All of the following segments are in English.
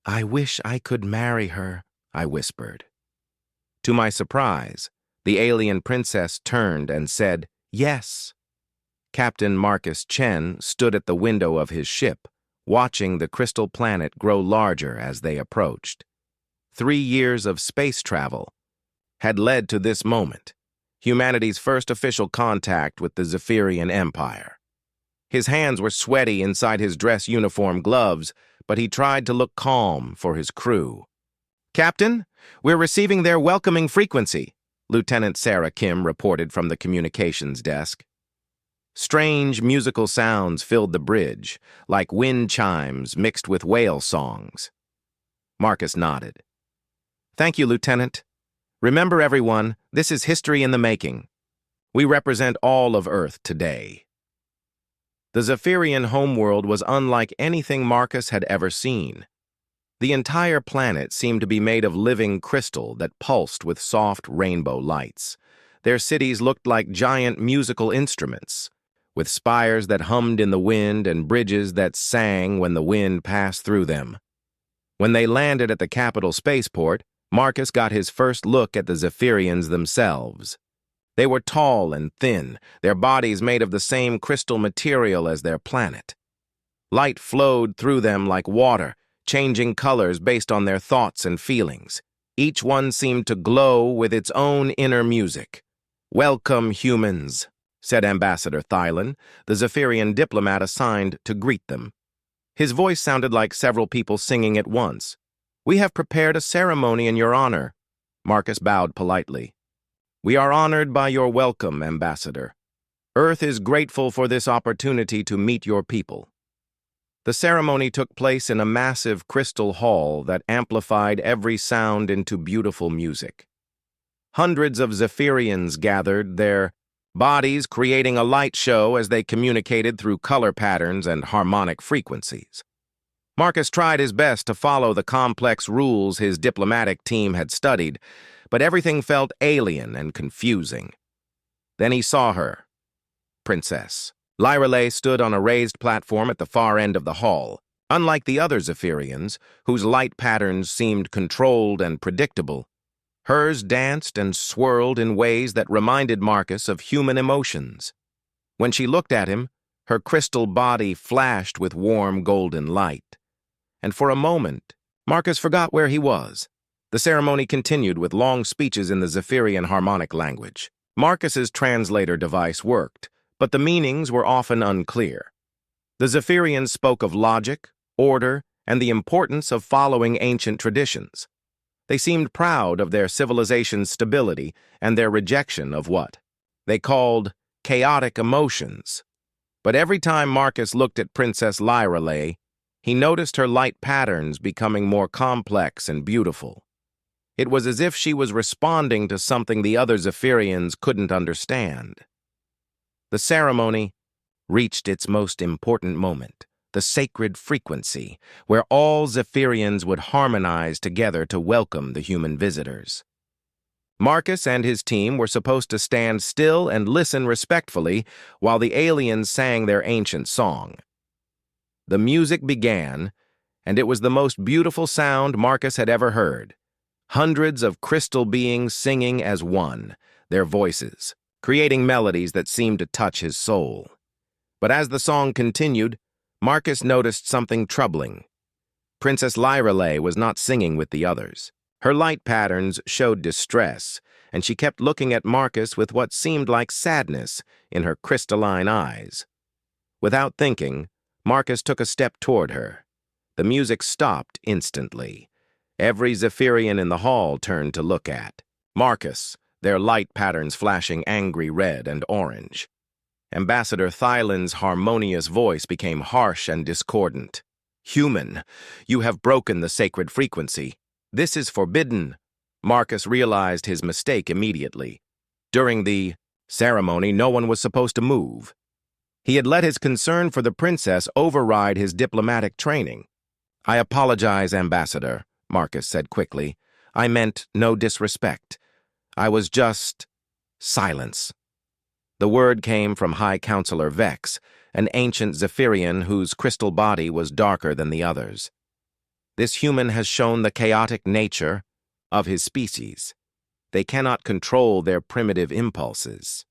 "I wish I could marry her," I whispered. To my surprise, the alien princess turned and said, "Yes." Captain Marcus Chen stood at the window of his ship, watching the crystal planet grow larger as they approached. 3 years of space travel had led to this moment, humanity's first official contact with the Zephyrian Empire. His hands were sweaty inside his dress uniform gloves, but he tried to look calm for his crew. "Captain, we're receiving their welcoming frequency," Lieutenant Sarah Kim reported from the communications desk. Strange musical sounds filled the bridge, like wind chimes mixed with whale songs. Marcus nodded. "Thank you, Lieutenant. Remember, everyone, this is history in the making. We represent all of Earth today." The Zephyrian homeworld was unlike anything Marcus had ever seen. The entire planet seemed to be made of living crystal that pulsed with soft rainbow lights. Their cities looked like giant musical instruments, with spires that hummed in the wind and bridges that sang when the wind passed through them. When they landed at the capital spaceport, Marcus got his first look at the Zephyrians themselves. They were tall and thin, their bodies made of the same crystal material as their planet. Light flowed through them like water, changing colors based on their thoughts and feelings. Each one seemed to glow with its own inner music. "Welcome, humans," said Ambassador Thylon, the Zephyrian diplomat assigned to greet them. His voice sounded like several people singing at once. "We have prepared a ceremony in your honor." Marcus bowed politely. "We are honored by your welcome, Ambassador. Earth is grateful for this opportunity to meet your people." The ceremony took place in a massive crystal hall that amplified every sound into beautiful music. Hundreds of Zephyrians gathered, their bodies creating a light show as they communicated through color patterns and harmonic frequencies. Marcus tried his best to follow the complex rules his diplomatic team had studied, but everything felt alien and confusing. Then he saw her, Princess. Lyreley stood on a raised platform at the far end of the hall. Unlike the other Zephyrians, whose light patterns seemed controlled and predictable, hers danced and swirled in ways that reminded Marcus of human emotions. When she looked at him, her crystal body flashed with warm golden light. And for a moment, Marcus forgot where he was. The ceremony continued with long speeches in the Zephyrian harmonic language. Marcus's translator device worked, but the meanings were often unclear. The Zephyrians spoke of logic, order, and the importance of following ancient traditions. They seemed proud of their civilization's stability and their rejection of what they called chaotic emotions. But every time Marcus looked at Princess Lyreley, he noticed her light patterns becoming more complex and beautiful. It was as if she was responding to something the other Zephyrians couldn't understand. The ceremony reached its most important moment, the sacred frequency, where all Zephyrians would harmonize together to welcome the human visitors. Marcus and his team were supposed to stand still and listen respectfully while the aliens sang their ancient song. The music began, and it was the most beautiful sound Marcus had ever heard. Hundreds of crystal beings singing as one, their voices, creating melodies that seemed to touch his soul. But as the song continued, Marcus noticed something troubling. Princess Lyreley was not singing with the others. Her light patterns showed distress, and she kept looking at Marcus with what seemed like sadness in her crystalline eyes. Without thinking, Marcus took a step toward her. The music stopped instantly. Every Zephyrian in the hall turned to look at Marcus, their light patterns flashing angry red and orange. Ambassador Thylon's harmonious voice became harsh and discordant. "Human, you have broken the sacred frequency. This is forbidden." Marcus realized his mistake immediately. During the ceremony, no one was supposed to move. He had let his concern for the princess override his diplomatic training. "I apologize, Ambassador," Marcus said quickly. "I meant no disrespect. I was just—" Silence. The word came from High Counselor Vex, an ancient Zephyrian whose crystal body was darker than the others. This human has shown the chaotic nature of his species. They cannot control their primitive impulses.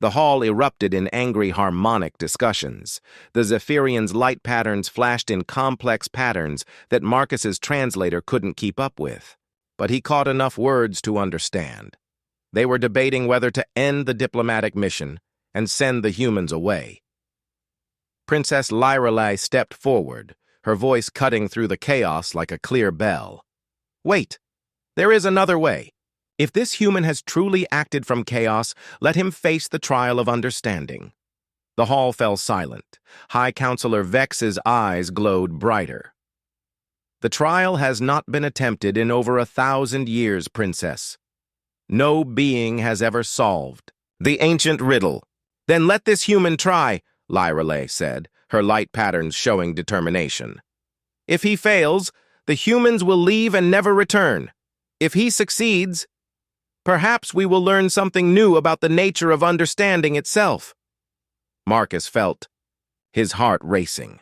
The hall erupted in angry harmonic discussions. The Zephyrians' light patterns flashed in complex patterns that Marcus's translator couldn't keep up with. But he caught enough words to understand. They were debating whether to end the diplomatic mission and send the humans away. Princess Lyrelei stepped forward, her voice cutting through the chaos like a clear bell. Wait, there is another way. If this human has truly acted from chaos, let him face the trial of understanding. The hall fell silent. High Counselor Vex's eyes glowed brighter. The trial has not been attempted in over 1,000 years, Princess. No being has ever solved the ancient riddle. Then let this human try, Lyrelei said, her light patterns showing determination. If he fails, the humans will leave and never return. If he succeeds, perhaps we will learn something new about the nature of understanding itself. Marcus felt his heart racing.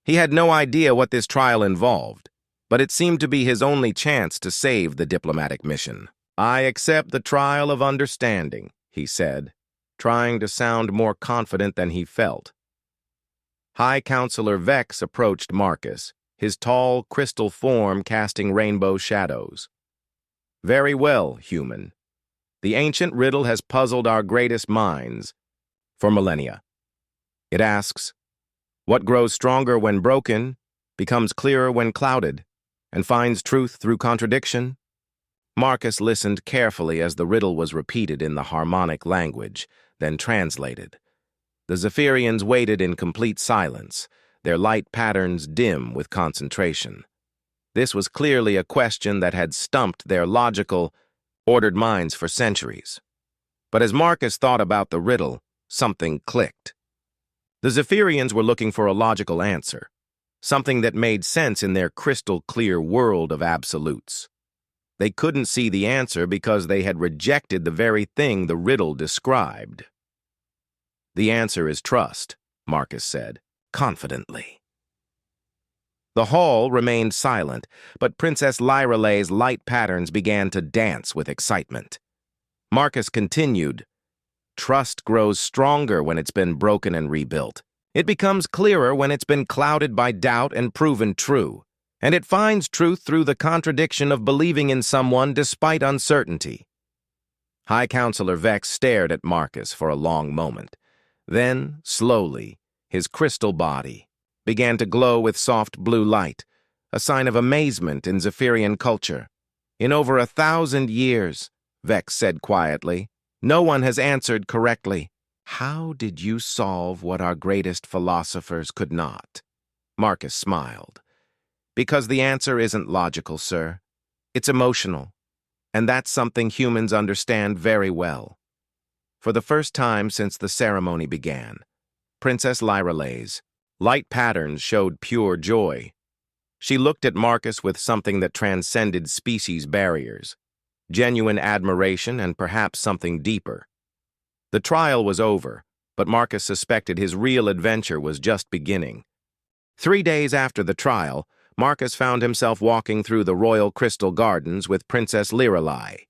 He had no idea what this trial involved, but it seemed to be his only chance to save the diplomatic mission. I accept the trial of understanding, he said, trying to sound more confident than he felt. High Counselor Vex approached Marcus, his tall, crystal form casting rainbow shadows. Very well, human. The ancient riddle has puzzled our greatest minds for millennia. It asks, what grows stronger when broken, becomes clearer when clouded, and finds truth through contradiction? Marcus listened carefully as the riddle was repeated in the harmonic language, then translated. The Zephyrians waited in complete silence, their light patterns dim with concentration. This was clearly a question that had stumped their logical, ordered minds for centuries. But as Marcus thought about the riddle, something clicked. The Zephyrians were looking for a logical answer, something that made sense in their crystal-clear world of absolutes. They couldn't see the answer because they had rejected the very thing the riddle described. The answer is trust, Marcus said, confidently. The hall remained silent, but Princess Lyrelei's light patterns began to dance with excitement. Marcus continued, trust grows stronger when it's been broken and rebuilt. It becomes clearer when it's been clouded by doubt and proven true. And it finds truth through the contradiction of believing in someone despite uncertainty. High Counselor Vex stared at Marcus for a long moment. Then, slowly, his crystal body began to glow with soft blue light, a sign of amazement in Zephyrian culture. In over 1,000 years, Vex said quietly, no one has answered correctly. How did you solve what our greatest philosophers could not? Marcus smiled. Because the answer isn't logical, sir. It's emotional. And that's something humans understand very well. For the first time since the ceremony began, Princess Lyrelei's light patterns showed pure joy. She looked at Marcus with something that transcended species barriers, genuine admiration and perhaps something deeper. The trial was over, but Marcus suspected his real adventure was just beginning. 3 days after the trial, Marcus found himself walking through the royal crystal gardens with Princess Lyrelei.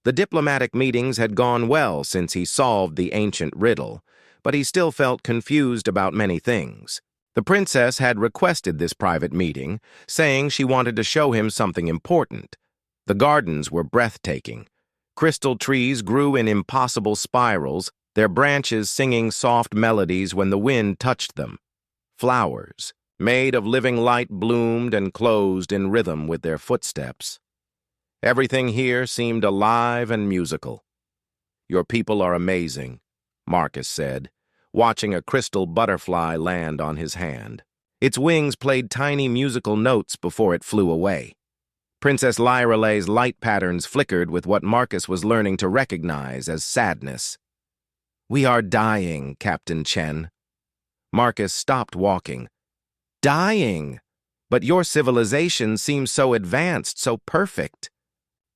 The diplomatic meetings had gone well since he solved the ancient riddle, but he still felt confused about many things. The princess had requested this private meeting, saying she wanted to show him something important. The gardens were breathtaking. Crystal trees grew in impossible spirals, their branches singing soft melodies when the wind touched them. Flowers, made of living light, bloomed and closed in rhythm with their footsteps. Everything here seemed alive and musical. Your people are amazing, Marcus said, watching a crystal butterfly land on his hand. Its wings played tiny musical notes before it flew away. Princess Lyrelei's light patterns flickered with what Marcus was learning to recognize as sadness. We are dying, Captain Chen. Marcus stopped walking. Dying? But your civilization seems so advanced, so perfect.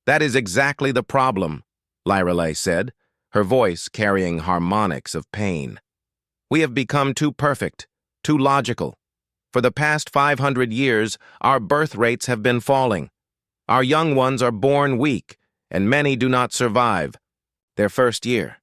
That is exactly the problem, Lyrelei said, her voice carrying harmonics of pain. We have become too perfect, too logical. For the past 500 years, our birth rates have been falling. Our young ones are born weak, and many do not survive their first year.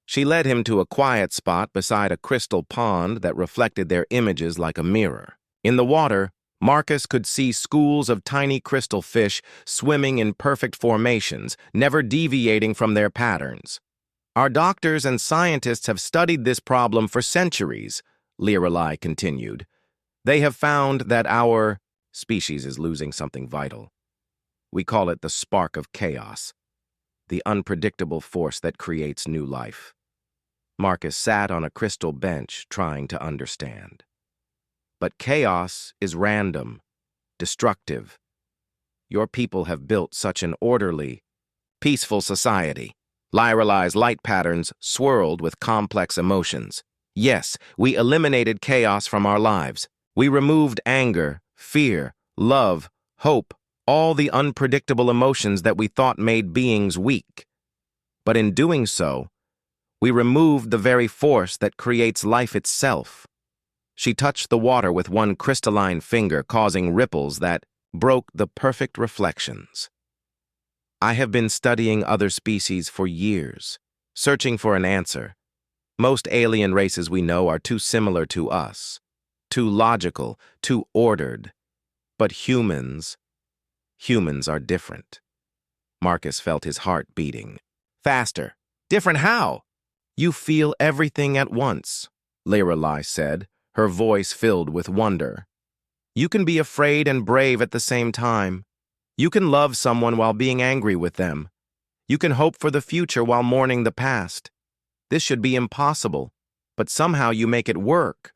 She led him to a quiet spot beside a crystal pond that reflected their images like a mirror. In the water, Marcus could see schools of tiny crystal fish swimming in perfect formations, never deviating from their patterns. Our doctors and scientists have studied this problem for centuries, Lorelei continued. They have found that our species is losing something vital. We call it the spark of chaos, the unpredictable force that creates new life. Marcus sat on a crystal bench trying to understand. But chaos is random, destructive. Your people have built such an orderly, peaceful society. Lorelei's light patterns swirled with complex emotions. Yes, we eliminated chaos from our lives. We removed anger, fear, love, hope, all the unpredictable emotions that we thought made beings weak. But in doing so, we removed the very force that creates life itself. She touched the water with one crystalline finger, causing ripples that broke the perfect reflections. I have been studying other species for years, searching for an answer. Most alien races we know are too similar to us, too logical, too ordered. But humans are different. Marcus felt his heart beating. Faster. Different how? You feel everything at once, Lorelei said, her voice filled with wonder. You can be afraid and brave at the same time. You can love someone while being angry with them. You can hope for the future while mourning the past. This should be impossible, but somehow you make it work.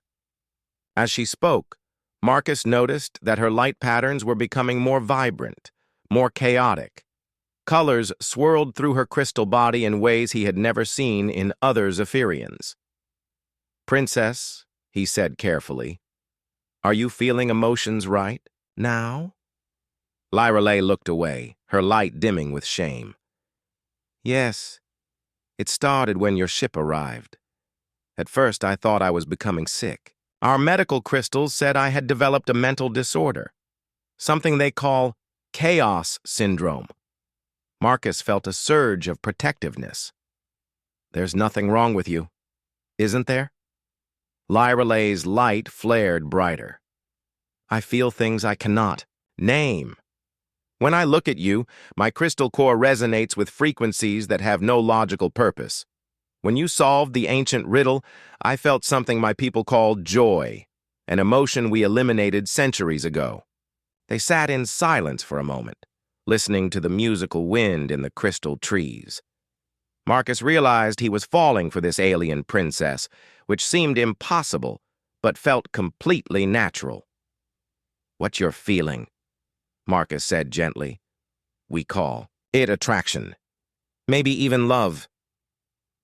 As she spoke, Marcus noticed that her light patterns were becoming more vibrant, more chaotic. Colors swirled through her crystal body in ways he had never seen in other Zephyrians. Princess, he said carefully, are you feeling emotions right now? Lorelei looked away, her light dimming with shame. Yes, it started when your ship arrived. At first I thought I was becoming sick. Our medical crystals said I had developed a mental disorder, something they call chaos syndrome. Marcus felt a surge of protectiveness. There's nothing wrong with you, isn't there? Lorelei's light flared brighter. I feel things I cannot name. When I look at you, my crystal core resonates with frequencies that have no logical purpose. When you solved the ancient riddle, I felt something my people called joy, an emotion we eliminated centuries ago. They sat in silence for a moment, listening to the musical wind in the crystal trees. Marcus realized he was falling for this alien princess, which seemed impossible, but felt completely natural. What you're feeling, Marcus said gently. We call it attraction. Maybe even love.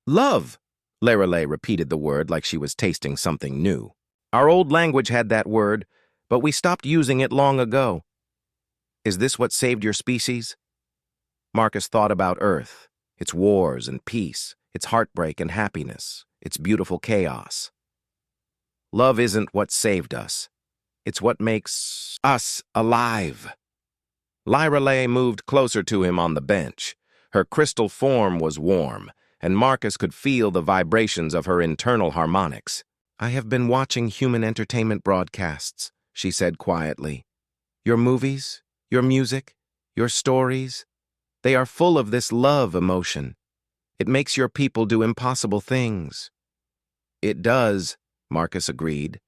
Love, Lorelei repeated the word like she was tasting something new. Our old language had that word, but we stopped using it long ago. Is this what saved your species? Marcus thought about Earth, its wars and peace, its heartbreak and happiness, its beautiful chaos. Love isn't what saved us. It's what makes us alive. Lorelei moved closer to him on the bench. Her crystal form was warm, and Marcus could feel the vibrations of her internal harmonics. I have been watching human entertainment broadcasts, she said quietly. Your movies, your music, your stories, they are full of this love emotion. It makes your people do impossible things. It does, Marcus agreed.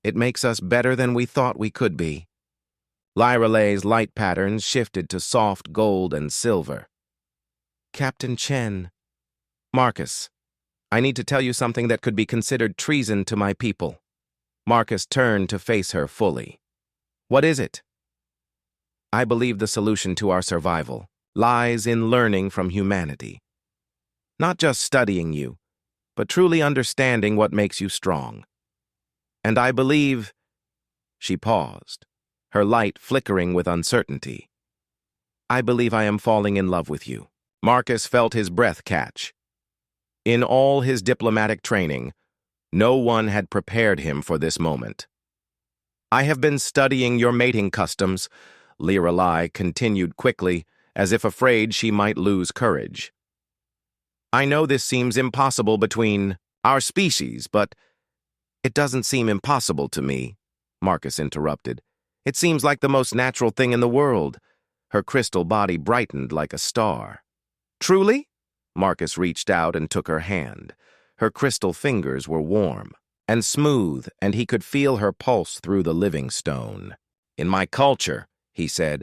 It makes us better than we thought we could be. Lorelei's light patterns shifted to soft gold and silver. Captain Chen. Marcus, I need to tell you something that could be considered treason to my people. Marcus turned to face her fully. What is it? I believe the solution to our survival lies in learning from humanity. Not just studying you, but truly understanding what makes you strong. And I believe... She paused, her light flickering with uncertainty. I believe I am falling in love with you. Marcus felt his breath catch. In all his diplomatic training, no one had prepared him for this moment. I have been studying your mating customs, Lirelai continued quickly, as if afraid she might lose courage. I know this seems impossible between our species, but it doesn't seem impossible to me, Marcus interrupted. It seems like the most natural thing in the world. Her crystal body brightened like a star. Truly? Marcus reached out and took her hand. Her crystal fingers were warm and smooth, and he could feel her pulse through the living stone. In my culture, he said,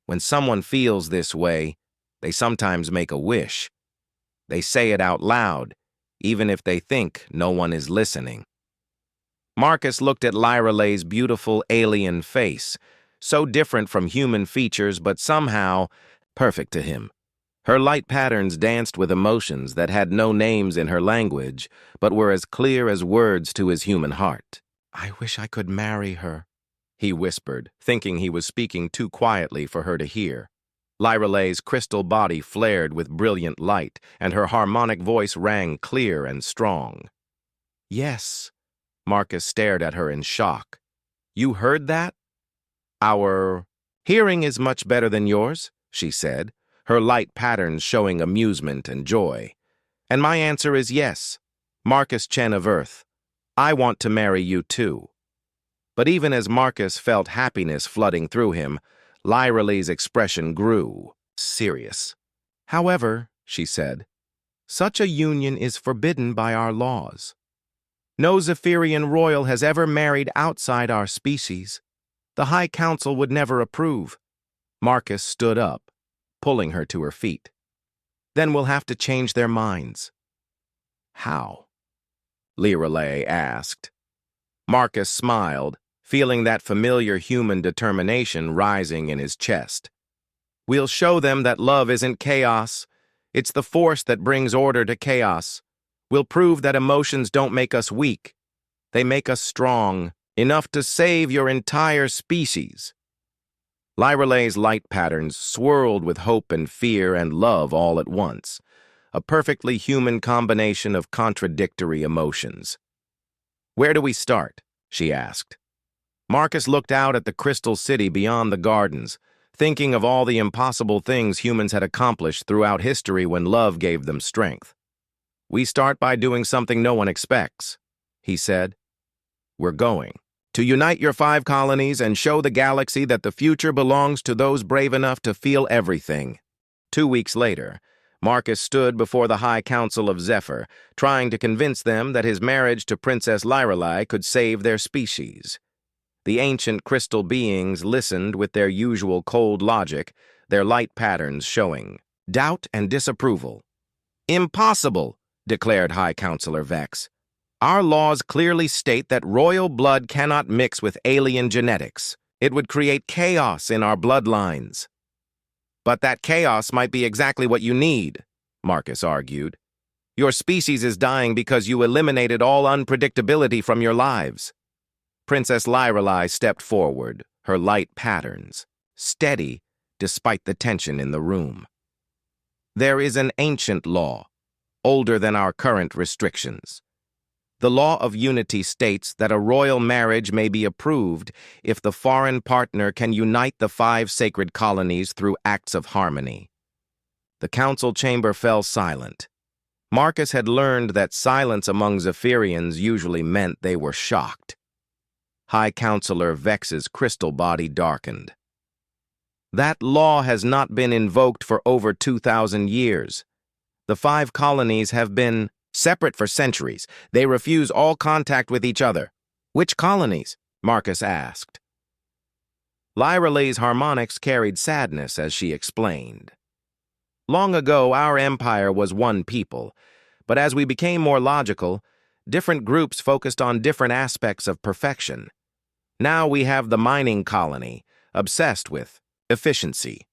when someone feels this way, they sometimes make a wish. They say it out loud, even if they think no one is listening. Marcus looked at Lirelai's beautiful alien face, so different from human features but somehow perfect to him. Her light patterns danced with emotions that had no names in her language, but were as clear as words to his human heart. I wish I could marry her, he whispered, thinking he was speaking too quietly for her to hear. Lirelai's crystal body flared with brilliant light, and her harmonic voice rang clear and strong. Yes. Marcus stared at her in shock. You heard that? Our hearing is much better than yours, she said, her light patterns showing amusement and joy. And my answer is yes, Marcus Chen of Earth. I want to marry you too. But even as Marcus felt happiness flooding through him, Lirelai's expression grew serious. However, she said, such a union is forbidden by our laws. No Zephyrian royal has ever married outside our species. The High Council would never approve. Marcus stood up, pulling her to her feet. Then we'll have to change their minds. How? Lirelai asked. Marcus smiled, feeling that familiar human determination rising in his chest. We'll show them that love isn't chaos. It's the force that brings order to chaos. We'll prove that emotions don't make us weak. They make us strong, enough to save your entire species. Lirelai's light patterns swirled with hope and fear and love all at once, a perfectly human combination of contradictory emotions. Where do we start? She asked. Marcus looked out at the crystal city beyond the gardens, thinking of all the impossible things humans had accomplished throughout history when love gave them strength. We start by doing something no one expects, he said. We're going to unite your 5 colonies and show the galaxy that the future belongs to those brave enough to feel everything. 2 weeks later, Marcus stood before the High Council of Zephyr, trying to convince them that his marriage to Princess Lirelai could save their species. The ancient crystal beings listened with their usual cold logic, their light patterns showing doubt and disapproval. Impossible, declared High Counselor Vex. Our laws clearly state that royal blood cannot mix with alien genetics. It would create chaos in our bloodlines. But that chaos might be exactly what you need, Marcus argued. Your species is dying because you eliminated all unpredictability from your lives. Princess Lirelai stepped forward, her light patterns steady despite the tension in the room. There is an ancient law, older than our current restrictions. The law of unity states that a royal marriage may be approved if the foreign partner can unite the 5 sacred colonies through acts of harmony. The council chamber fell silent. Marcus had learned that silence among Zephyrians usually meant they were shocked. High Counselor Vex's crystal body darkened. That law has not been invoked for over 2,000 years. The 5 colonies have been separate for centuries. They refuse all contact with each other. Which colonies? Marcus asked. Lirelai's harmonics carried sadness as she explained. Long ago, our empire was one people, but as we became more logical, different groups focused on different aspects of perfection. Now we have the mining colony, obsessed with efficiency.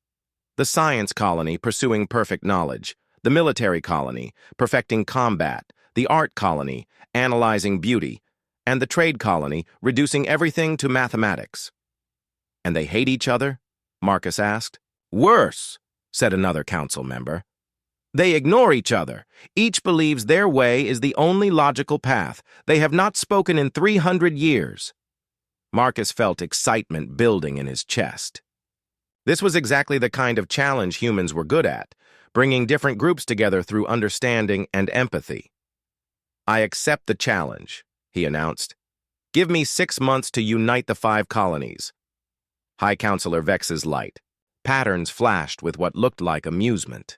The science colony, pursuing perfect knowledge. The military colony, perfecting combat. The art colony, analyzing beauty. And the trade colony, reducing everything to mathematics. And they hate each other? Marcus asked. Worse, said another council member. They ignore each other. Each believes their way is the only logical path. They have not spoken in 300 years. Marcus felt excitement building in his chest. This was exactly the kind of challenge humans were good at, bringing different groups together through understanding and empathy. "I accept the challenge," he announced. "Give me 6 months to unite the 5 colonies." High Counselor Vex's light. Patterns flashed with what looked like amusement.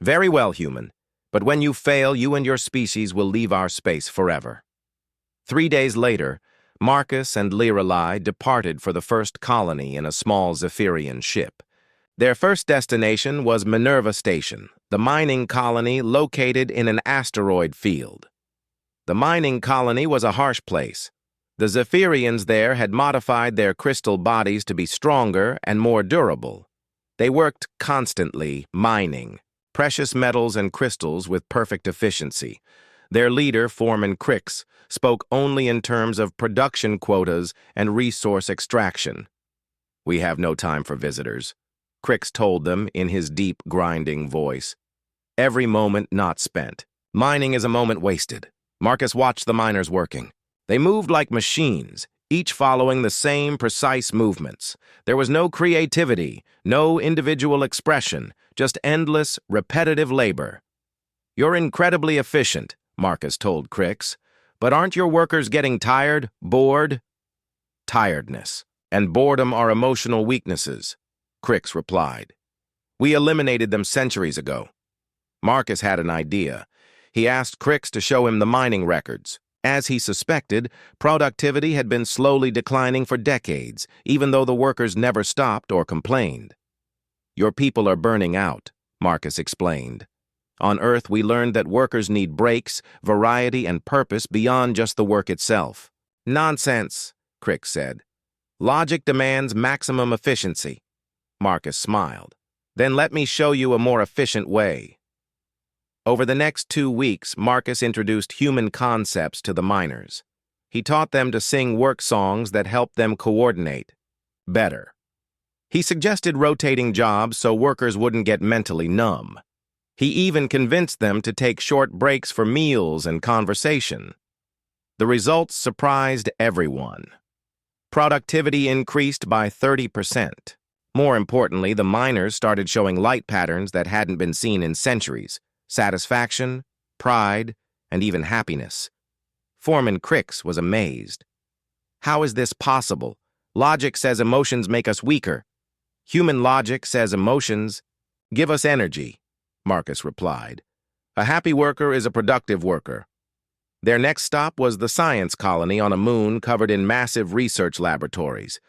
"Very well, human, but when you fail, you and your species will leave our space forever." 3 days later, Marcus and Lirelai departed for the first colony in a small Zephyrian ship. Their first destination was Minerva Station, the mining colony located in an asteroid field. The mining colony was a harsh place. The Zephyrians there had modified their crystal bodies to be stronger and more durable. They worked constantly, mining precious metals and crystals with perfect efficiency. Their leader, Foreman Crix, spoke only in terms of production quotas and resource extraction. "We have no time for visitors," Crix told them in his deep, grinding voice. "Every moment not spent. Mining is a moment wasted." Marcus watched the miners working. They moved like machines, each following the same precise movements. There was no creativity, no individual expression, just endless, repetitive labor. "You're incredibly efficient," Marcus told Crix, "but aren't your workers getting tired, bored?" "Tiredness and boredom are emotional weaknesses," Crix replied. "We eliminated them centuries ago." Marcus had an idea. He asked Crix to show him the mining records. As he suspected, productivity had been slowly declining for decades, even though the workers never stopped or complained. "Your people are burning out," Marcus explained. "On Earth, we learned that workers need breaks, variety, and purpose beyond just the work itself." "Nonsense," Crix said. "Logic demands maximum efficiency." Marcus smiled. "Then let me show you a more efficient way." Over the next 2 weeks, Marcus introduced human concepts to the miners. He taught them to sing work songs that helped them coordinate better. He suggested rotating jobs so workers wouldn't get mentally numb. He even convinced them to take short breaks for meals and conversation. The results surprised everyone. Productivity increased by 30%. More importantly, the miners started showing light patterns that hadn't been seen in centuries: satisfaction, pride, and even happiness. Foreman Crix was amazed. "How is this possible? Logic says emotions make us weaker. Human logic says emotions give us energy," Marcus replied. "A happy worker is a productive worker." Their next stop was the science colony on a moon covered in massive research laboratories.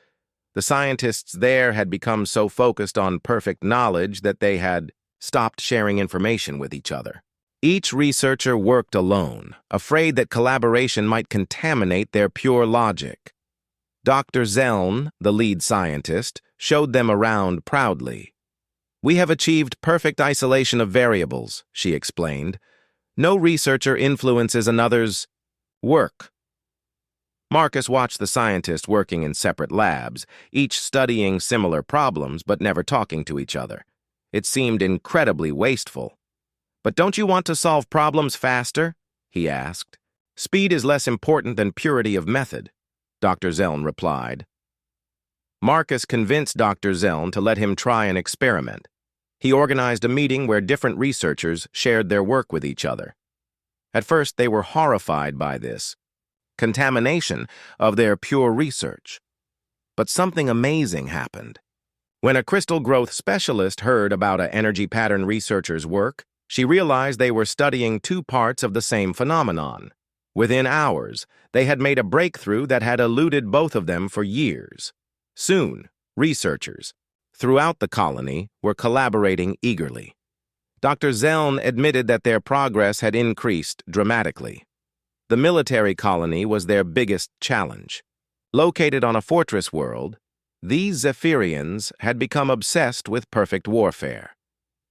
The scientists there had become so focused on perfect knowledge that they had stopped sharing information with each other. Each researcher worked alone, afraid that collaboration might contaminate their pure logic. Dr. Zeln, the lead scientist, showed them around proudly. "We have achieved perfect isolation of variables," she explained. "No researcher influences another's work." Marcus watched the scientists working in separate labs, each studying similar problems but never talking to each other. It seemed incredibly wasteful. "But don't you want to solve problems faster?" he asked. "Speed is less important than purity of method," Dr. Zeln replied. Marcus convinced Dr. Zeln to let him try an experiment. He organized a meeting where different researchers shared their work with each other. At first, they were horrified by this contamination of their pure research. But something amazing happened. When a crystal growth specialist heard about an energy pattern researcher's work, she realized they were studying 2 parts of the same phenomenon. Within hours, they had made a breakthrough that had eluded both of them for years. Soon, researchers throughout the colony were collaborating eagerly. Dr. Zeln admitted that their progress had increased dramatically. The military colony was their biggest challenge. Located on a fortress world, these Zephyrians had become obsessed with perfect warfare.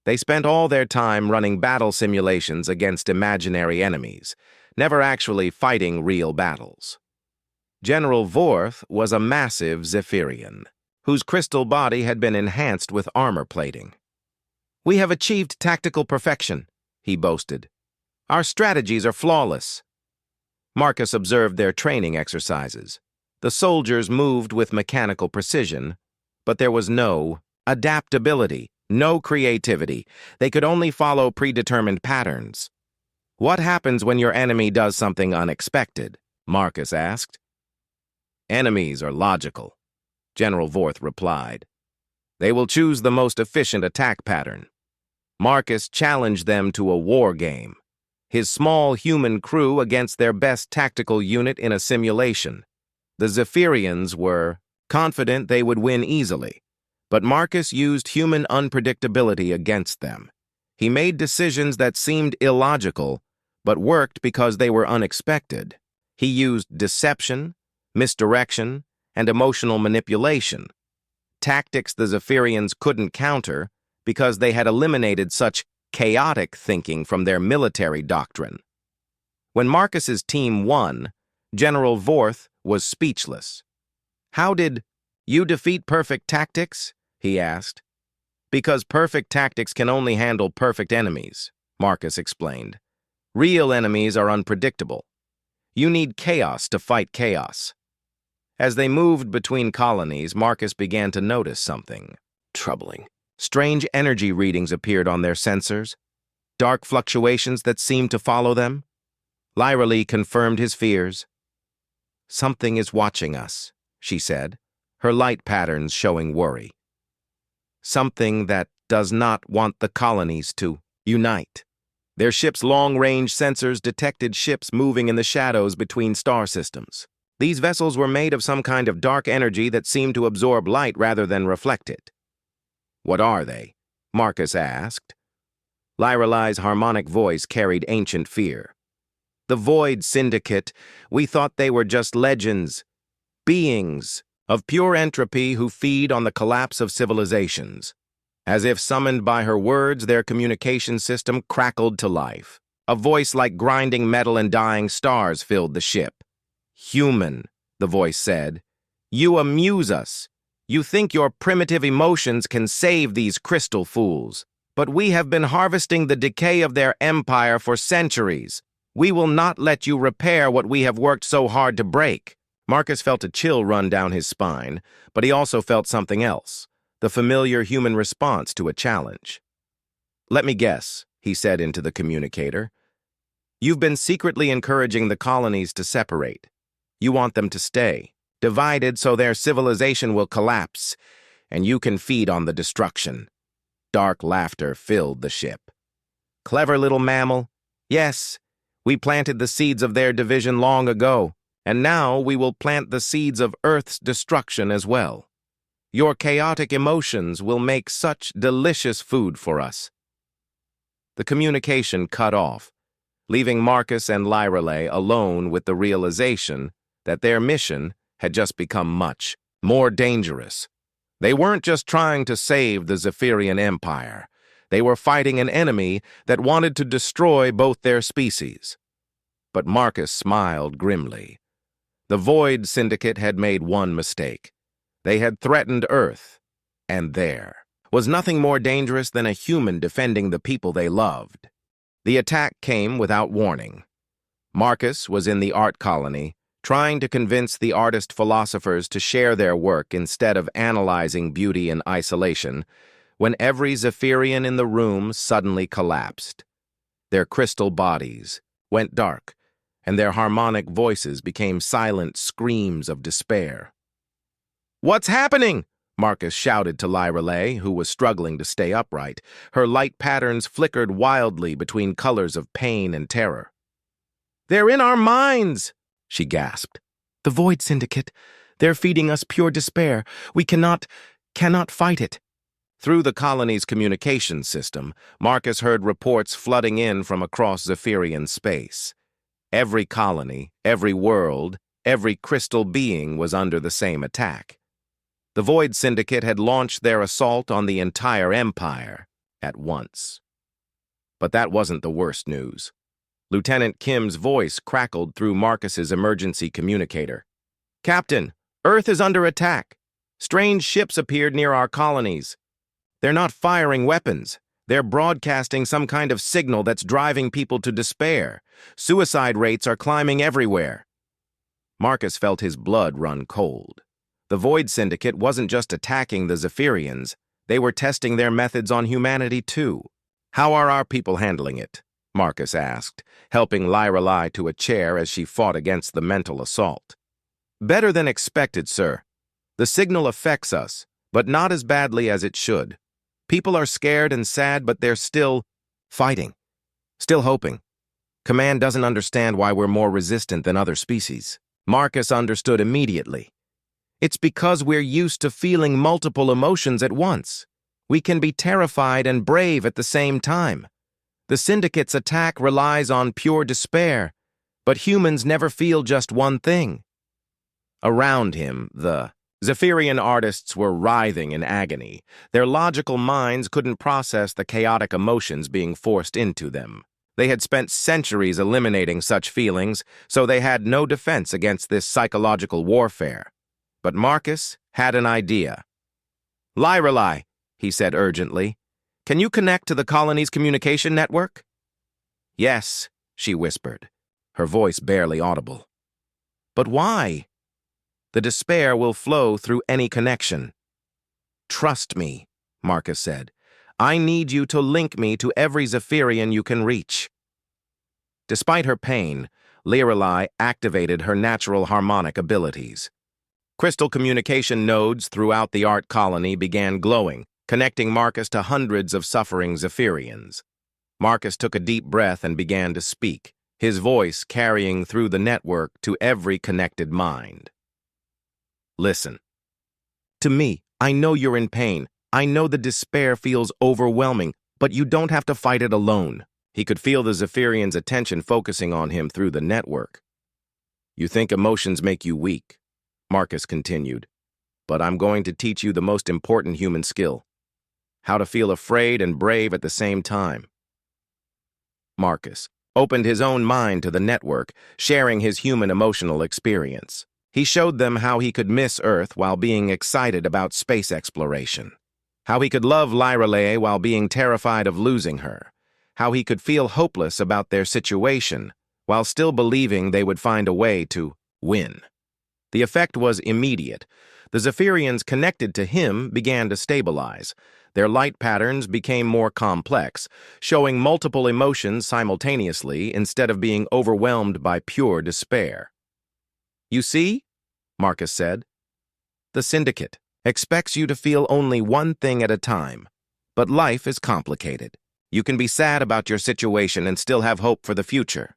They spent all their time running battle simulations against imaginary enemies, never actually fighting real battles. General Vorth was a massive Zephyrian, whose crystal body had been enhanced with armor plating. "We have achieved tactical perfection," he boasted. "Our strategies are flawless." Marcus observed their training exercises. The soldiers moved with mechanical precision, but there was no adaptability, no creativity. They could only follow predetermined patterns. "What happens when your enemy does something unexpected?" Marcus asked. "Enemies are logical," General Vorth replied. "They will choose the most efficient attack pattern." Marcus challenged them to a war game, his small human crew against their best tactical unit in a simulation. The Zephyrians were confident they would win easily, but Marcus used human unpredictability against them. He made decisions that seemed illogical, but worked because they were unexpected. He used deception, misdirection, and emotional manipulation, tactics the Zephyrians couldn't counter because they had eliminated such chaotic thinking from their military doctrine. When Marcus's team won, General Vorth was speechless. "How did you defeat perfect tactics?" he asked. "Because perfect tactics can only handle perfect enemies," Marcus explained. "Real enemies are unpredictable. You need chaos to fight chaos." As they moved between colonies, Marcus began to notice something troubling. Strange energy readings appeared on their sensors, dark fluctuations that seemed to follow them. Lyra Lee confirmed his fears. "Something is watching us," she said, her light patterns showing worry. "Something that does not want the colonies to unite." Their ship's long-range sensors detected ships moving in the shadows between star systems. These vessels were made of some kind of dark energy that seemed to absorb light rather than reflect it. "What are they?" Marcus asked. Lyra Lee's harmonic voice carried ancient fear. "The Void Syndicate. We thought they were just legends. Beings of pure entropy who feed on the collapse of civilizations." As if summoned by her words, their communication system crackled to life. A voice like grinding metal and dying stars filled the ship. "Human," the voice said, "you amuse us. You think your primitive emotions can save these crystal fools. But we have been harvesting the decay of their empire for centuries. We will not let you repair what we have worked so hard to break." Marcus felt a chill run down his spine, but he also felt something else. The familiar human response to a challenge. "Let me guess," he said into the communicator. "You've been secretly encouraging the colonies to separate. You want them to stay, divided so their civilization will collapse, and you can feed on the destruction." Dark laughter filled the ship. "Clever little mammal. Yes, we planted the seeds of their division long ago, and now we will plant the seeds of Earth's destruction as well. Your chaotic emotions will make such delicious food for us." The communication cut off, leaving Marcus and Lyra Lee alone with the realization that their mission had just become much more dangerous. They weren't just trying to save the Zephyrian Empire. They were fighting an enemy that wanted to destroy both their species. But Marcus smiled grimly. The Void Syndicate had made one mistake. They had threatened Earth, and there was nothing more dangerous than a human defending the people they loved. The attack came without warning. Marcus was in the art colony, trying to convince the artist philosophers to share their work instead of analyzing beauty in isolation, when every Zephyrian in the room suddenly collapsed. Their crystal bodies went dark, and their harmonic voices became silent screams of despair. "What's happening?" Marcus shouted to Lyra Lee, who was struggling to stay upright. Her light patterns flickered wildly between colors of pain and terror. "They're in our minds," she gasped. "The Void Syndicate. They're feeding us pure despair. We cannot fight it." Through the colony's communication system, Marcus heard reports flooding in from across Zephyrian space. Every colony, every world, every crystal being was under the same attack. The Void Syndicate had launched their assault on the entire empire at once. But that wasn't the worst news. Lieutenant Kim's voice crackled through Marcus's emergency communicator. "Captain, Earth is under attack. Strange ships appeared near our colonies. They're not firing weapons. They're broadcasting some kind of signal that's driving people to despair. Suicide rates are climbing everywhere." Marcus felt his blood run cold. The Void Syndicate wasn't just attacking the Zephyrians, they were testing their methods on humanity too. "How are our people handling it?" Marcus asked, helping Lyrelai to a chair as she fought against the mental assault. "Better than expected, sir. The signal affects us, but not as badly as it should. People are scared and sad, but they're still fighting, still hoping. Command doesn't understand why we're more resistant than other species." Marcus understood immediately. "It's because we're used to feeling multiple emotions at once. We can be terrified and brave at the same time. The Syndicate's attack relies on pure despair, but humans never feel just one thing." Around him, the Zephyrian artists were writhing in agony. Their logical minds couldn't process the chaotic emotions being forced into them. They had spent centuries eliminating such feelings, so they had no defense against this psychological warfare. But Marcus had an idea. "Lyrelai," he said urgently, "can you connect to the colony's communication network?" "Yes," she whispered, her voice barely audible. "But why?" "The despair will flow through any connection." "Trust me," Marcus said. "I need you to link me to every Zephyrian you can reach." Despite her pain, Lyrelai activated her natural harmonic abilities. Crystal communication nodes throughout the art colony began glowing, connecting Marcus to hundreds of suffering Zephyrians. Marcus took a deep breath and began to speak, his voice carrying through the network to every connected mind. "Listen. To me, I know you're in pain. I know the despair feels overwhelming, but you don't have to fight it alone." He could feel the Zephyrians' attention focusing on him through the network. "You think emotions make you weak," Marcus continued, "but I'm going to teach you the most important human skill: how to feel afraid and brave at the same time." Marcus opened his own mind to the network, sharing his human emotional experience. He showed them how he could miss Earth while being excited about space exploration, how he could love Lyrelai while being terrified of losing her, how he could feel hopeless about their situation while still believing they would find a way to win. The effect was immediate. The Zephyrians connected to him began to stabilize. Their light patterns became more complex, showing multiple emotions simultaneously instead of being overwhelmed by pure despair. "You see," Marcus said, "the Syndicate expects you to feel only one thing at a time, but life is complicated. You can be sad about your situation and still have hope for the future."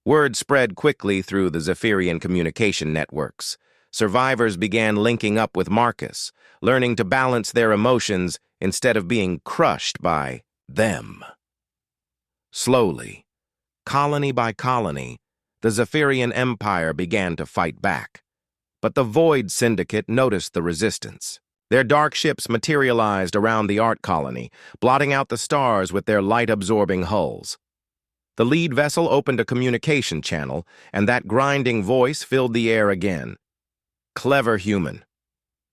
Word spread quickly through the Zephyrian communication networks. Survivors began linking up with Marcus, learning to balance their emotions instead of being crushed by them. Slowly, colony by colony, the Zephyrian Empire began to fight back. But the Void Syndicate noticed the resistance. Their dark ships materialized around the art colony, blotting out the stars with their light-absorbing hulls. The lead vessel opened a communication channel, and that grinding voice filled the air again. "Clever human.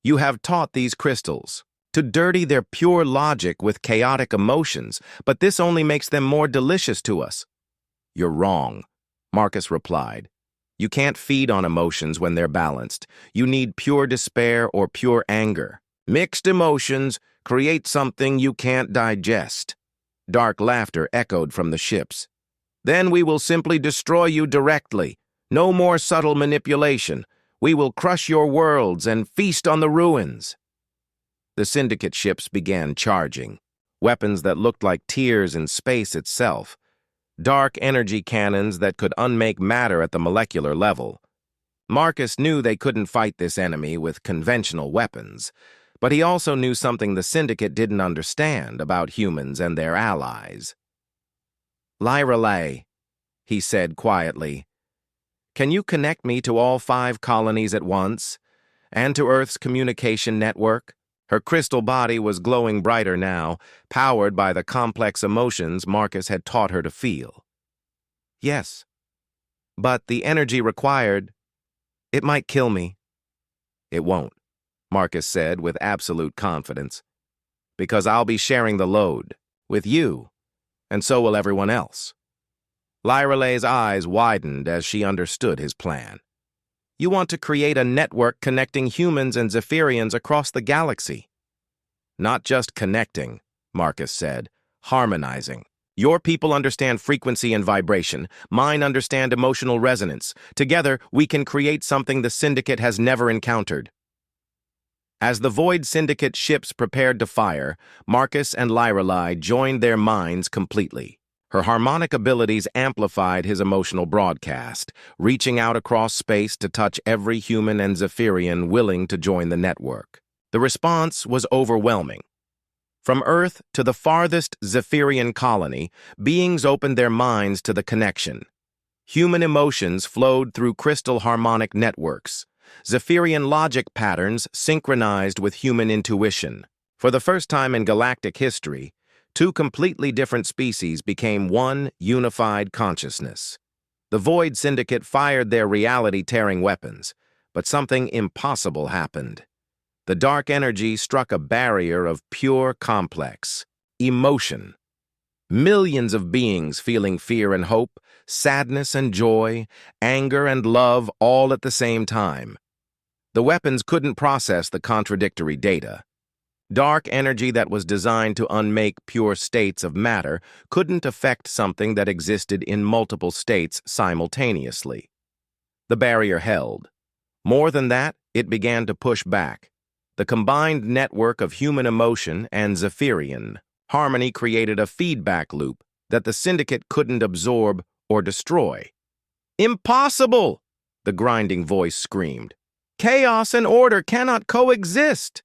You have taught these crystals to dirty their pure logic with chaotic emotions, but this only makes them more delicious to us." "You're wrong," Marcus replied. "You can't feed on emotions when they're balanced. You need pure despair or pure anger. Mixed emotions create something you can't digest." Dark laughter echoed from the ships. "Then we will simply destroy you directly. No more subtle manipulation. We will crush your worlds and feast on the ruins." The Syndicate ships began charging, weapons that looked like tears in space itself, dark energy cannons that could unmake matter at the molecular level. Marcus knew they couldn't fight this enemy with conventional weapons, but he also knew something the Syndicate didn't understand about humans and their allies. "Lyrelai," he said quietly, "can you connect me to all 5 colonies at once, and to Earth's communication network?" Her crystal body was glowing brighter now, powered by the complex emotions Marcus had taught her to feel. "Yes, but the energy required, it might kill me." "It won't," Marcus said with absolute confidence, "because I'll be sharing the load with you, and so will everyone else." Lyrelai's eyes widened as she understood his plan. You want to create a network connecting humans and Zephyrians across the galaxy. Not just connecting, Marcus said, harmonizing. Your people understand frequency and vibration. Mine understand emotional resonance. Together, we can create something the Syndicate has never encountered. As the Void Syndicate ships prepared to fire, Marcus and Lyrelei joined their minds completely. Her harmonic abilities amplified his emotional broadcast, reaching out across space to touch every human and Zephyrian willing to join the network. The response was overwhelming. From Earth to the farthest Zephyrian colony, beings opened their minds to the connection. Human emotions flowed through crystal harmonic networks. Zephyrian logic patterns synchronized with human intuition. For the first time in galactic history, two completely different species became one unified consciousness. The Void Syndicate fired their reality-tearing weapons, but something impossible happened. The dark energy struck a barrier of pure complex emotion. Millions of beings feeling fear and hope, sadness and joy, anger and love all at the same time. The weapons couldn't process the contradictory data. Dark energy that was designed to unmake pure states of matter couldn't affect something that existed in multiple states simultaneously. The barrier held. More than that, it began to push back. The combined network of human emotion and Zephyrian harmony created a feedback loop that the Syndicate couldn't absorb or destroy. "Impossible!" the grinding voice screamed. "Chaos and order cannot coexist!"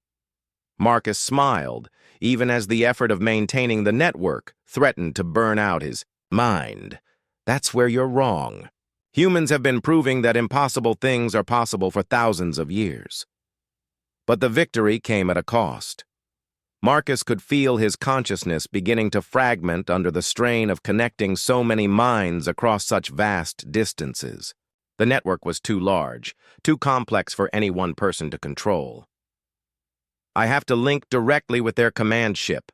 Marcus smiled, even as the effort of maintaining the network threatened to burn out his mind. "That's where you're wrong. Humans have been proving that impossible things are possible for thousands of years." But the victory came at a cost. Marcus could feel his consciousness beginning to fragment under the strain of connecting so many minds across such vast distances. The network was too large, too complex for any one person to control. "I have to link directly with their command ship,"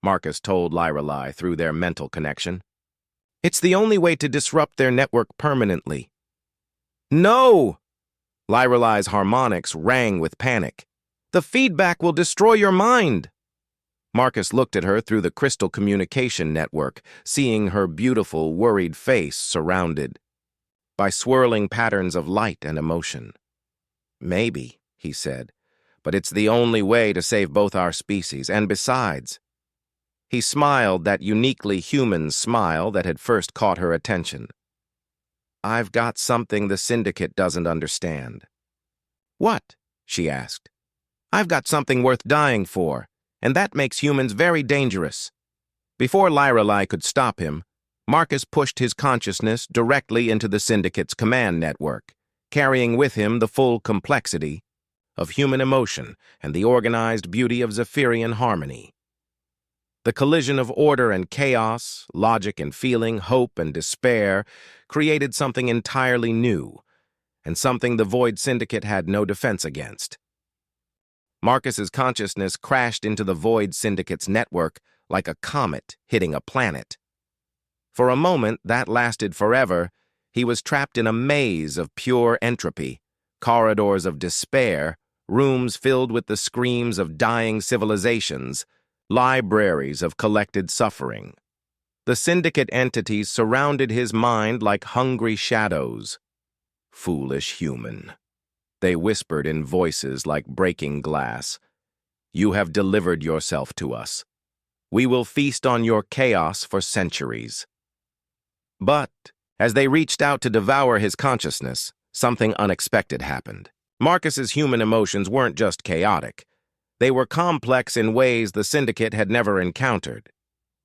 Marcus told Lyrelei through their mental connection. "It's the only way to disrupt their network permanently." "No!" Lyrelei's harmonics rang with panic. "The feedback will destroy your mind." Marcus looked at her through the crystal communication network, seeing her beautiful, worried face surrounded by swirling patterns of light and emotion. "Maybe," he said, "but it's the only way to save both our species, and besides..." He smiled that uniquely human smile that had first caught her attention. "I've got something the Syndicate doesn't understand." "What?" she asked. "I've got something worth dying for, and that makes humans very dangerous." Before Lyrelei could stop him, Marcus pushed his consciousness directly into the Syndicate's command network, carrying with him the full complexity of human emotion and the organized beauty of Zephyrian harmony. The collision of order and chaos, logic and feeling, hope and despair, created something entirely new, and something the Void Syndicate had no defense against. Marcus's consciousness crashed into the Void Syndicate's network like a comet hitting a planet. For a moment that lasted forever, he was trapped in a maze of pure entropy, corridors of despair, rooms filled with the screams of dying civilizations, libraries of collected suffering. The Syndicate entities surrounded his mind like hungry shadows. "Foolish human," they whispered in voices like breaking glass. "You have delivered yourself to us. We will feast on your chaos for centuries." But, as they reached out to devour his consciousness, something unexpected happened. Marcus's human emotions weren't just chaotic. They were complex in ways the Syndicate had never encountered.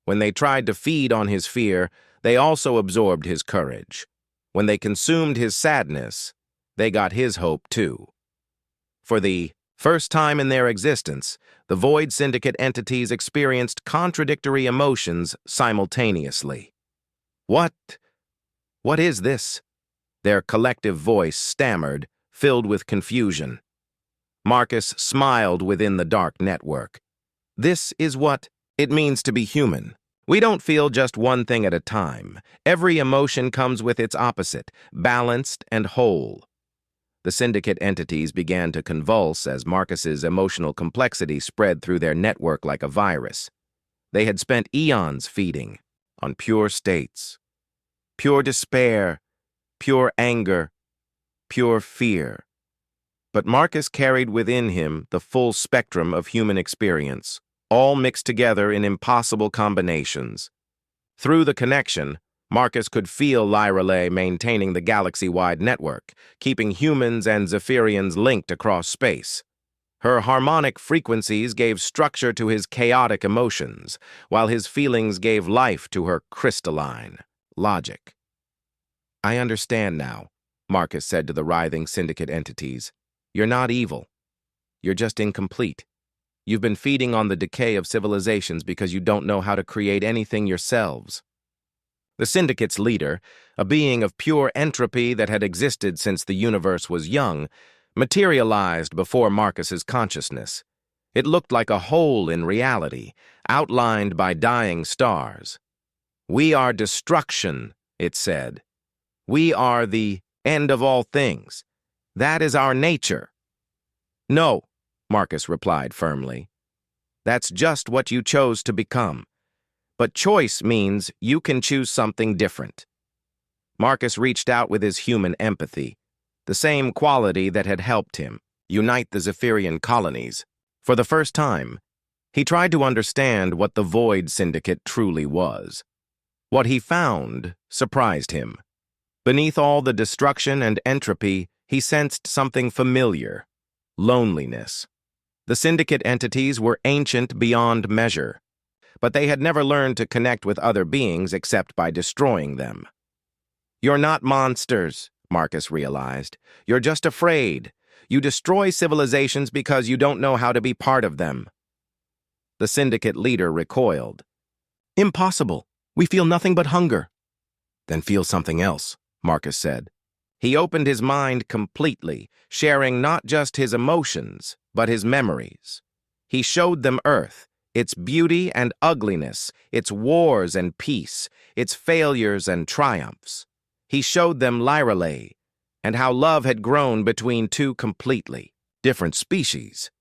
When they tried to feed on his fear, they also absorbed his courage. When they consumed his sadness, they got his hope too. For the first time in their existence, the Void Syndicate entities experienced contradictory emotions simultaneously. What is this?" Their collective voice stammered, filled with confusion. Marcus smiled within the dark network. "This is what it means to be human. We don't feel just one thing at a time. Every emotion comes with its opposite, balanced and whole. The syndicate entities began to convulse as Marcus's emotional complexity spread through their network like a virus. They had spent eons feeding on pure states, pure despair, pure anger, pure fear. But Marcus carried within him the full spectrum of human experience, all mixed together in impossible combinations. Through the connection, Marcus could feel Lyreley maintaining the galaxy-wide network, keeping humans and Zephyrians linked across space. Her harmonic frequencies gave structure to his chaotic emotions, while his feelings gave life to her crystalline logic. "I understand now," Marcus said to the writhing syndicate entities. "You're not evil. You're just incomplete. You've been feeding on the decay of civilizations because you don't know how to create anything yourselves." The syndicate's leader, a being of pure entropy that had existed since the universe was young, materialized before Marcus's consciousness. It looked like a hole in reality, outlined by dying stars. "We are destruction," it said. "We are the end of all things. That is our nature." "No," Marcus replied firmly. "That's just what you chose to become. But choice means you can choose something different." Marcus reached out with his human empathy, the same quality that had helped him unite the Zephyrian colonies. For the first time, he tried to understand what the Void Syndicate truly was. What he found surprised him. Beneath all the destruction and entropy, he sensed something familiar: loneliness. The syndicate entities were ancient beyond measure, but they had never learned to connect with other beings except by destroying them. "You're not monsters," Marcus realized. "You're just afraid. You destroy civilizations because you don't know how to be part of them." The syndicate leader recoiled. "Impossible. We feel nothing but hunger." "Then feel something else," Marcus said. He opened his mind completely, sharing not just his emotions, but his memories. He showed them Earth, its beauty and ugliness, its wars and peace, its failures and triumphs. He showed them Lyreley, and how love had grown between two completely different species.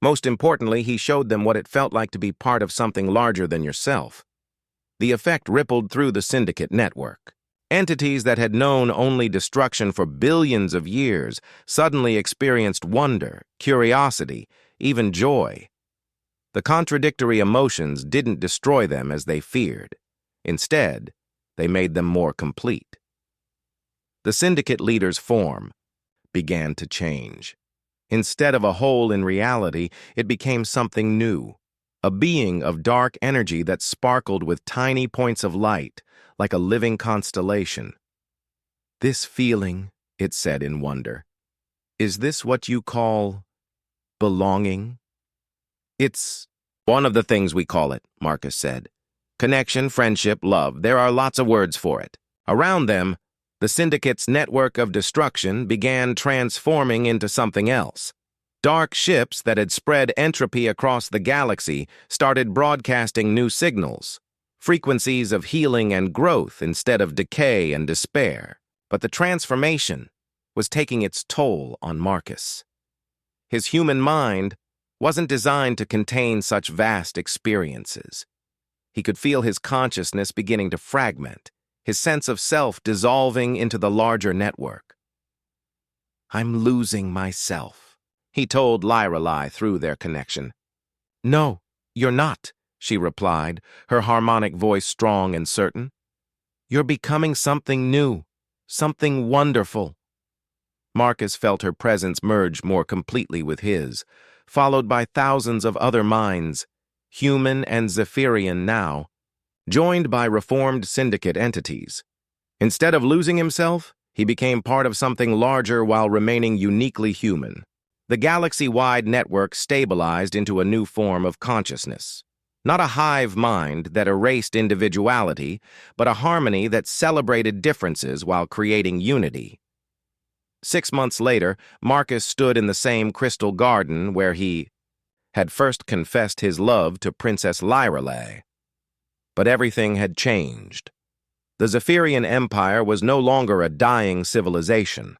Most importantly, he showed them what it felt like to be part of something larger than yourself. The effect rippled through the syndicate network. Entities that had known only destruction for billions of years suddenly experienced wonder, curiosity, even joy. The contradictory emotions didn't destroy them as they feared. Instead, they made them more complete. The syndicate leader's form began to change. Instead of a hole in reality, it became something new, a being of dark energy that sparkled with tiny points of light, like a living constellation. "This feeling," it said in wonder, "is this what you call belonging?" "It's one of the things we call it," Marcus said. "Connection, friendship, love, there are lots of words for it." Around them, the syndicate's network of destruction began transforming into something else. Dark ships that had spread entropy across the galaxy started broadcasting new signals, frequencies of healing and growth instead of decay and despair. But the transformation was taking its toll on Marcus. His human mind wasn't designed to contain such vast experiences. He could feel his consciousness beginning to fragment, his sense of self dissolving into the larger network. "I'm losing myself," he told Lyreley through their connection. "No, you're not," she replied, her harmonic voice strong and certain. "You're becoming something new, something wonderful." Marcus felt her presence merge more completely with his, followed by thousands of other minds, human and Zephyrian now, joined by reformed syndicate entities. Instead of losing himself, he became part of something larger while remaining uniquely human. The galaxy-wide network stabilized into a new form of consciousness. Not a hive mind that erased individuality, but a harmony that celebrated differences while creating unity. 6 months later, Marcus stood in the same crystal garden where he had first confessed his love to Princess Lyreley. But everything had changed. The Zephyrian Empire was no longer a dying civilization.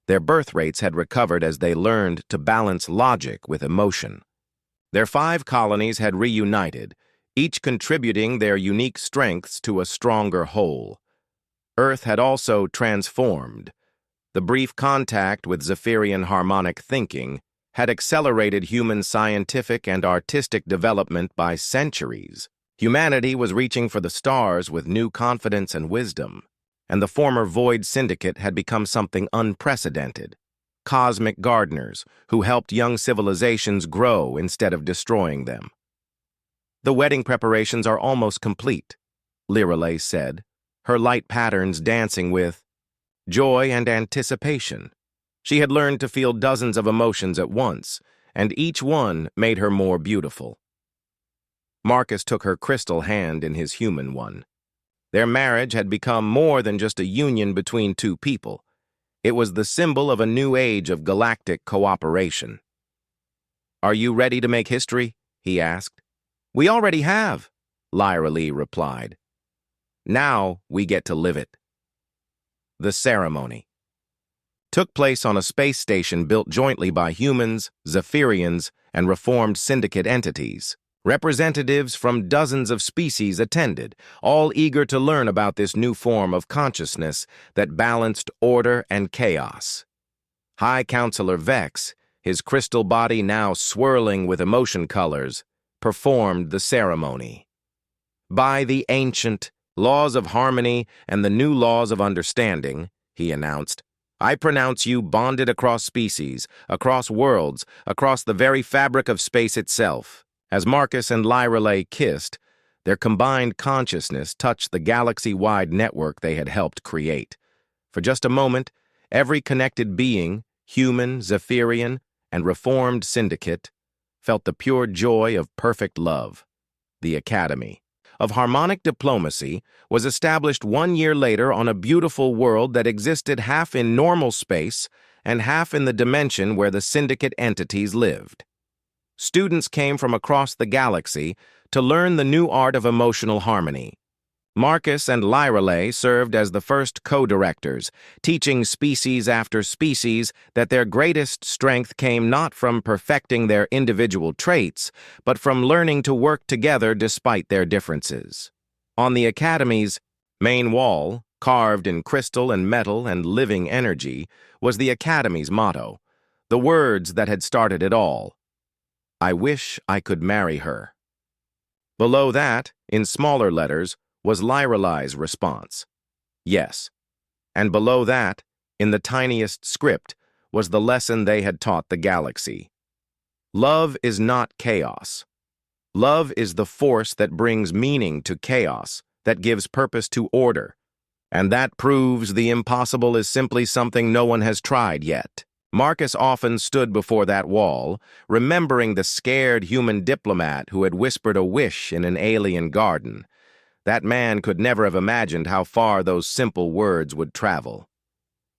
Their birth rates had recovered as they learned to balance logic with emotion. Their 5 colonies had reunited, each contributing their unique strengths to a stronger whole. Earth had also transformed. The brief contact with Zephyrian harmonic thinking had accelerated human scientific and artistic development by centuries. Humanity was reaching for the stars with new confidence and wisdom, and the former Void Syndicate had become something unprecedented. Cosmic gardeners who helped young civilizations grow instead of destroying them. "The wedding preparations are almost complete," Lirelei said, her light patterns dancing with joy and anticipation. She had learned to feel dozens of emotions at once, and each one made her more beautiful. Marcus took her crystal hand in his human one. Their marriage had become more than just a union between 2 people. It was the symbol of a new age of galactic cooperation. "Are you ready to make history?" he asked. "We already have," Lirelei replied. "Now we get to live it." The ceremony took place on a space station built jointly by humans, Zephyrians, and reformed syndicate entities. Representatives from dozens of species attended, all eager to learn about this new form of consciousness that balanced order and chaos. High Counselor Vex, his crystal body now swirling with emotion colors, performed the ceremony. "By the ancient laws of harmony and the new laws of understanding," he announced, "I pronounce you bonded across species, across worlds, across the very fabric of space itself." As Marcus and Lirelei kissed, their combined consciousness touched the galaxy-wide network they had helped create. For just a moment, every connected being, human, Zephyrian, and reformed syndicate, felt the pure joy of perfect love. The Academy of Harmonic Diplomacy was established 1 year later on a beautiful world that existed half in normal space and half in the dimension where the syndicate entities lived. Students came from across the galaxy to learn the new art of emotional harmony. Marcus and Lirelei served as the first co-directors, teaching species after species that their greatest strength came not from perfecting their individual traits, but from learning to work together despite their differences. On the Academy's main wall, carved in crystal and metal and living energy, was the Academy's motto, the words that had started it all: "I wish I could marry her." Below that, in smaller letters, was Lirelei's response: "Yes." And below that, in the tiniest script, was the lesson they had taught the galaxy. Love is not chaos. Love is the force that brings meaning to chaos, that gives purpose to order. And that proves the impossible is simply something no one has tried yet. Marcus often stood before that wall, remembering the scared human diplomat who had whispered a wish in an alien garden. That man could never have imagined how far those simple words would travel.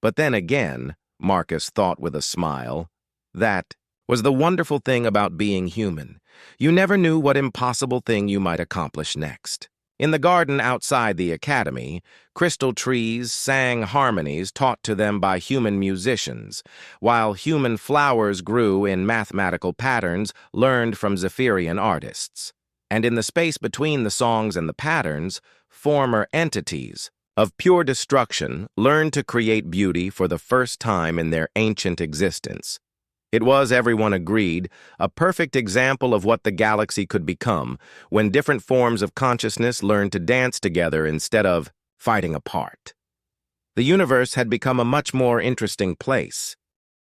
But then again, Marcus thought with a smile, that was the wonderful thing about being human. You never knew what impossible thing you might accomplish next. In the garden outside the Academy, crystal trees sang harmonies taught to them by human musicians, while human flowers grew in mathematical patterns learned from Zephyrian artists. And in the space between the songs and the patterns, former entities of pure destruction learned to create beauty for the first time in their ancient existence. It was, everyone agreed, a perfect example of what the galaxy could become when different forms of consciousness learned to dance together instead of fighting apart. The universe had become a much more interesting place.